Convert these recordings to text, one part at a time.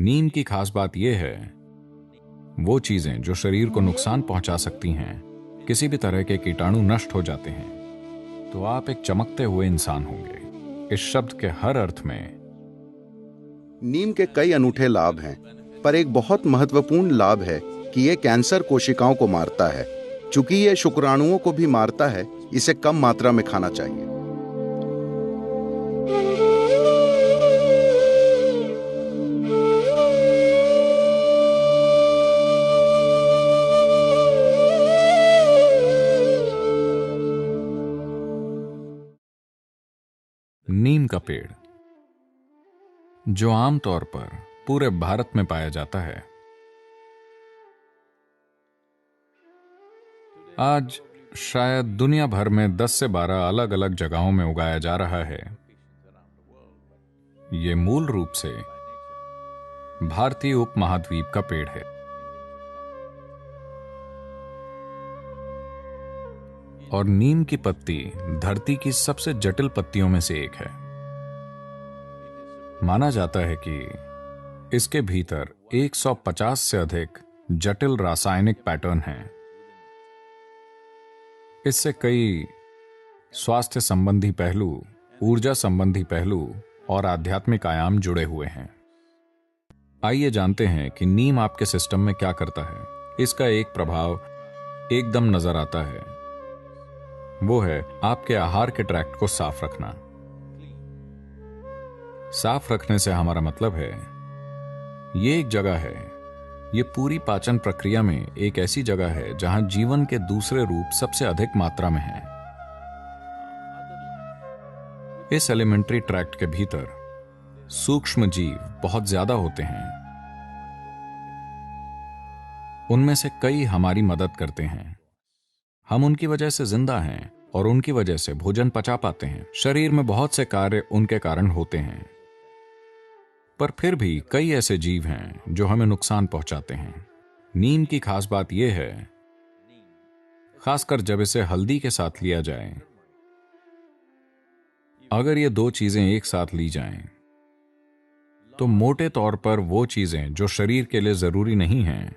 नीम की खास बात यह है, वो चीजें जो शरीर को नुकसान पहुंचा सकती हैं, किसी भी तरह के कीटाणु नष्ट हो जाते हैं, तो आप एक चमकते हुए इंसान होंगे इस शब्द के हर अर्थ में। नीम के कई अनूठे लाभ हैं, पर एक बहुत महत्वपूर्ण लाभ है कि ये कैंसर कोशिकाओं को मारता है। चूंकि ये शुक्राणुओं को भी मारता है, इसे कम मात्रा में खाना चाहिए। नीम का पेड़, जो आमतौर पर पूरे भारत में पाया जाता है, आज शायद दुनिया भर में 10 से 12 अलग अलग जगहों में उगाया जा रहा है। यह मूल रूप से भारतीय उपमहाद्वीप का पेड़ है और नीम की पत्ती धरती की सबसे जटिल पत्तियों में से एक है। माना जाता है कि इसके भीतर 150 से अधिक जटिल रासायनिक पैटर्न हैं। इससे कई स्वास्थ्य संबंधी पहलू, ऊर्जा संबंधी पहलू और आध्यात्मिक आयाम जुड़े हुए हैं। आइए जानते हैं कि नीम आपके सिस्टम में क्या करता है। इसका एक प्रभाव एकदम नजर आता है, वो है आपके आहार के ट्रैक्ट को साफ रखना। साफ रखने से हमारा मतलब है, ये एक जगह है, ये पूरी पाचन प्रक्रिया में एक ऐसी जगह है जहां जीवन के दूसरे रूप सबसे अधिक मात्रा में हैं। इस एलिमेंट्री ट्रैक्ट के भीतर सूक्ष्म जीव बहुत ज्यादा होते हैं। उनमें से कई हमारी मदद करते हैं। हम उनकी वजह से जिंदा हैं और उनकी वजह से भोजन पचा पाते हैं। शरीर में बहुत से कार्य उनके कारण होते हैं, पर फिर भी कई ऐसे जीव हैं जो हमें नुकसान पहुंचाते हैं। नीम की खास बात यह है, खासकर जब इसे हल्दी के साथ लिया जाए, अगर ये दो चीजें एक साथ ली जाएं, तो मोटे तौर पर वो चीजें जो शरीर के लिए जरूरी नहीं हैं,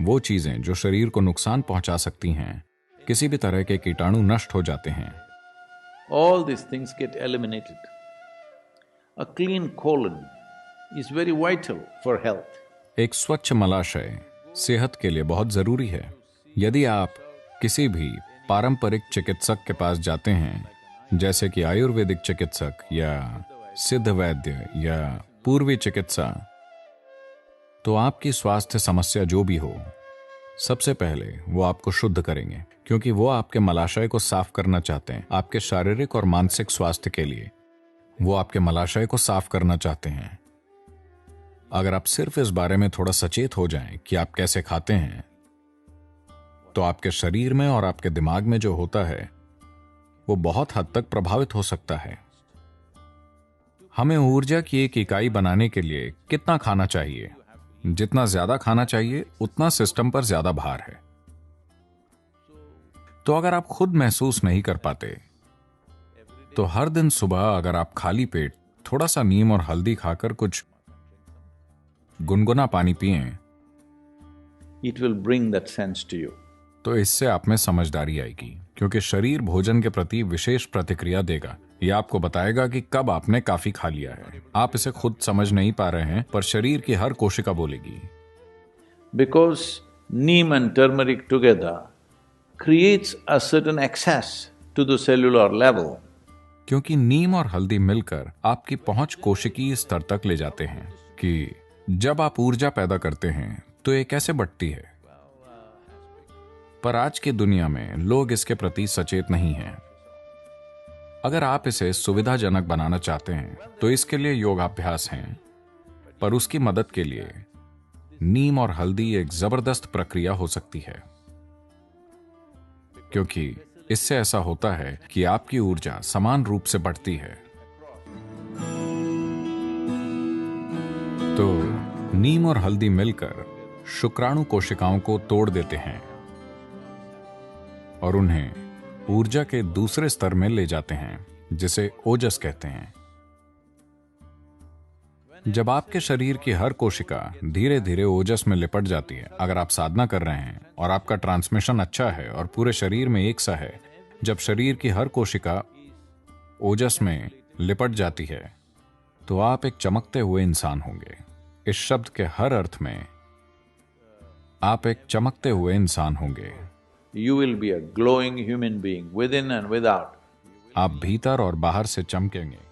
वो चीजें जो शरीर को नुकसान पहुंचा सकती हैं, किसी भी तरह के कीटाणु नष्ट हो जाते हैं। All these things get eliminated. A clean colon is very vital for health. एक स्वच्छ मलाशय सेहत के लिए बहुत जरूरी है। यदि आप किसी भी पारंपरिक चिकित्सक के पास जाते हैं, जैसे कि आयुर्वेदिक चिकित्सक या सिद्ध वैद्य या पूर्वी चिकित्सा, तो आपकी स्वास्थ्य समस्या जो भी हो, सबसे पहले वो आपको शुद्ध करेंगे, क्योंकि वो आपके मलाशय को साफ करना चाहते हैं। आपके शारीरिक और मानसिक स्वास्थ्य के लिए वो आपके मलाशय को साफ करना चाहते हैं। अगर आप सिर्फ इस बारे में थोड़ा सचेत हो जाएं कि आप कैसे खाते हैं, तो आपके शरीर में और आपके दिमाग में जो होता है वो बहुत हद तक प्रभावित हो सकता है। हमें ऊर्जा की एक इकाई बनाने के लिए कितना खाना चाहिए? जितना ज्यादा खाना चाहिए, उतना सिस्टम पर ज्यादा भार है। तो अगर आप खुद महसूस नहीं कर पाते, तो हर दिन सुबह अगर आप खाली पेट थोड़ा सा नीम और हल्दी खाकर कुछ गुनगुना पानी पिएं, It will bring that sense to you. तो इससे आप में समझदारी आएगी, क्योंकि शरीर भोजन के प्रति विशेष प्रतिक्रिया देगा। यह आपको बताएगा कि कब आपने काफी खा लिया है। आप इसे खुद समझ नहीं पा रहे हैं, पर शरीर की हर कोशिका बोलेगी। Because neem and turmeric together creates a certain access to the cellular level. क्योंकि नीम और हल्दी मिलकर आपकी पहुंच कोशिकीय स्तर तक ले जाते हैं कि जब आप ऊर्जा पैदा करते हैं तो ये कैसे बढ़ती है। पर आज की दुनिया में लोग इसके प्रति सचेत नहीं हैं। अगर आप इसे सुविधाजनक बनाना चाहते हैं तो इसके लिए योगाभ्यास हैं, पर उसकी मदद के लिए नीम और हल्दी एक जबरदस्त प्रक्रिया हो सकती है, क्योंकि इससे ऐसा होता है कि आपकी ऊर्जा समान रूप से बढ़ती है। तो नीम और हल्दी मिलकर शुक्राणु कोशिकाओं को तोड़ देते हैं और उन्हें ऊर्जा के दूसरे स्तर में ले जाते हैं, जिसे ओजस कहते हैं। जब आपके शरीर की हर कोशिका धीरे धीरे ओजस में लिपट जाती है, अगर आप साधना कर रहे हैं और आपका ट्रांसमिशन अच्छा है और पूरे शरीर में एक सा है, जब शरीर की हर कोशिका ओजस में लिपट जाती है तो आप एक चमकते हुए इंसान होंगे। इस शब्द के हर अर्थ में आप एक चमकते हुए इंसान होंगे। You will be a glowing human being within and without. आप भीतर और बाहर से चमकेंगे।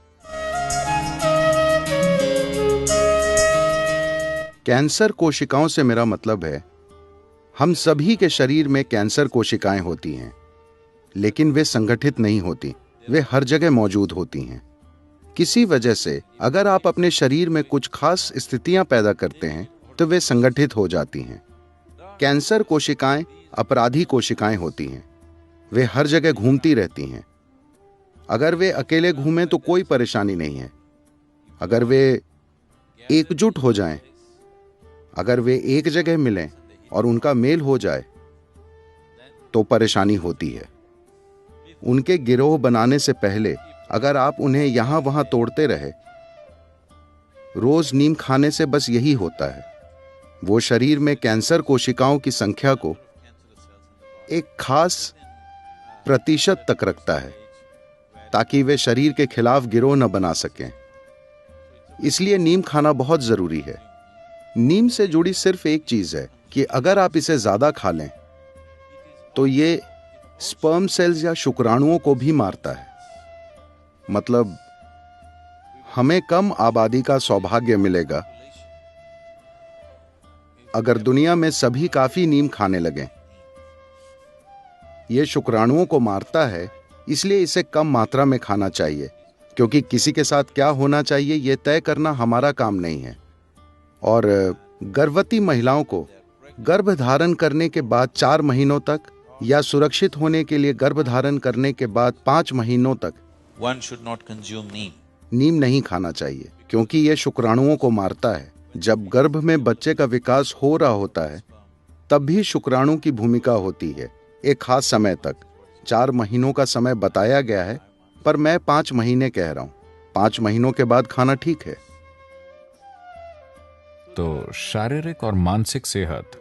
कैंसर कोशिकाओं से मेरा मतलब है, हम सभी के शरीर में कैंसर कोशिकाएं होती हैं, लेकिन वे संगठित नहीं होती, वे हर जगह मौजूद होती हैं। किसी वजह से अगर आप अपने शरीर में कुछ खास स्थितियां पैदा करते हैं तो वे संगठित हो जाती हैं। कैंसर कोशिकाएं अपराधी कोशिकाएं होती हैं, वे हर जगह घूमती रहती हैं। अगर वे अकेले घूमें तो कोई परेशानी नहीं है, अगर वे एकजुट हो जाएं, अगर वे एक जगह मिलें और उनका मेल हो जाए तो परेशानी होती है। उनके गिरोह बनाने से पहले अगर आप उन्हें यहां वहां तोड़ते रहे, रोज नीम खाने से बस यही होता है, वो शरीर में कैंसर कोशिकाओं की संख्या को एक खास प्रतिशत तक रखता है ताकि वे शरीर के खिलाफ गिरोह न बना सकें। इसलिए नीम खाना बहुत जरूरी है। नीम से जुड़ी सिर्फ एक चीज है कि अगर आप इसे ज्यादा खा लें तो ये स्पर्म सेल्स या शुक्राणुओं को भी मारता है। मतलब हमें कम आबादी का सौभाग्य मिलेगा अगर दुनिया में सभी काफी नीम खाने लगें। यह शुक्राणुओं को मारता है, इसलिए इसे कम मात्रा में खाना चाहिए, क्योंकि किसी के साथ क्या होना चाहिए यह तय करना हमारा काम नहीं है। और गर्भवती महिलाओं को गर्भधारण करने के बाद 4 महीनों तक या सुरक्षित होने के लिए गर्भधारण करने के बाद 5 महीनों तक One should not consume neem. नीम नहीं खाना चाहिए, क्योंकि यह शुक्राणुओं को मारता है। जब गर्भ में बच्चे का विकास हो रहा होता है तब भी शुक्राणु की भूमिका होती है, एक खास समय तक। 4 महीनों का समय बताया गया है, पर मैं 5 महीने कह रहा हूं। 5 महीनों के बाद खाना ठीक है। तो शारीरिक और मानसिक सेहत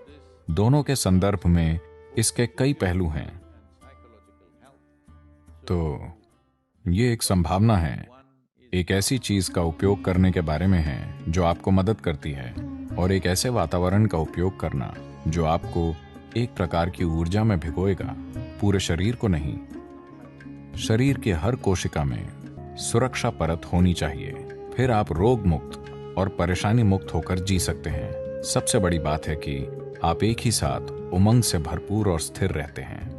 दोनों के संदर्भ में इसके कई पहलू हैं। तो ये एक संभावना है, एक ऐसी चीज का उपयोग करने के बारे में है जो आपको मदद करती है, और एक ऐसे वातावरण का उपयोग करना जो आपको एक प्रकार की ऊर्जा में भिगोएगा, पूरे शरीर को नहीं। शरीर की हर कोशिका में सुरक्षा परत होनी चाहिए, फिर आप रोग मुक्त और परेशानी मुक्त होकर जी सकते हैं। सबसे बड़ी बात है कि आप एक ही साथ उमंग से भरपूर और स्थिर रहते हैं।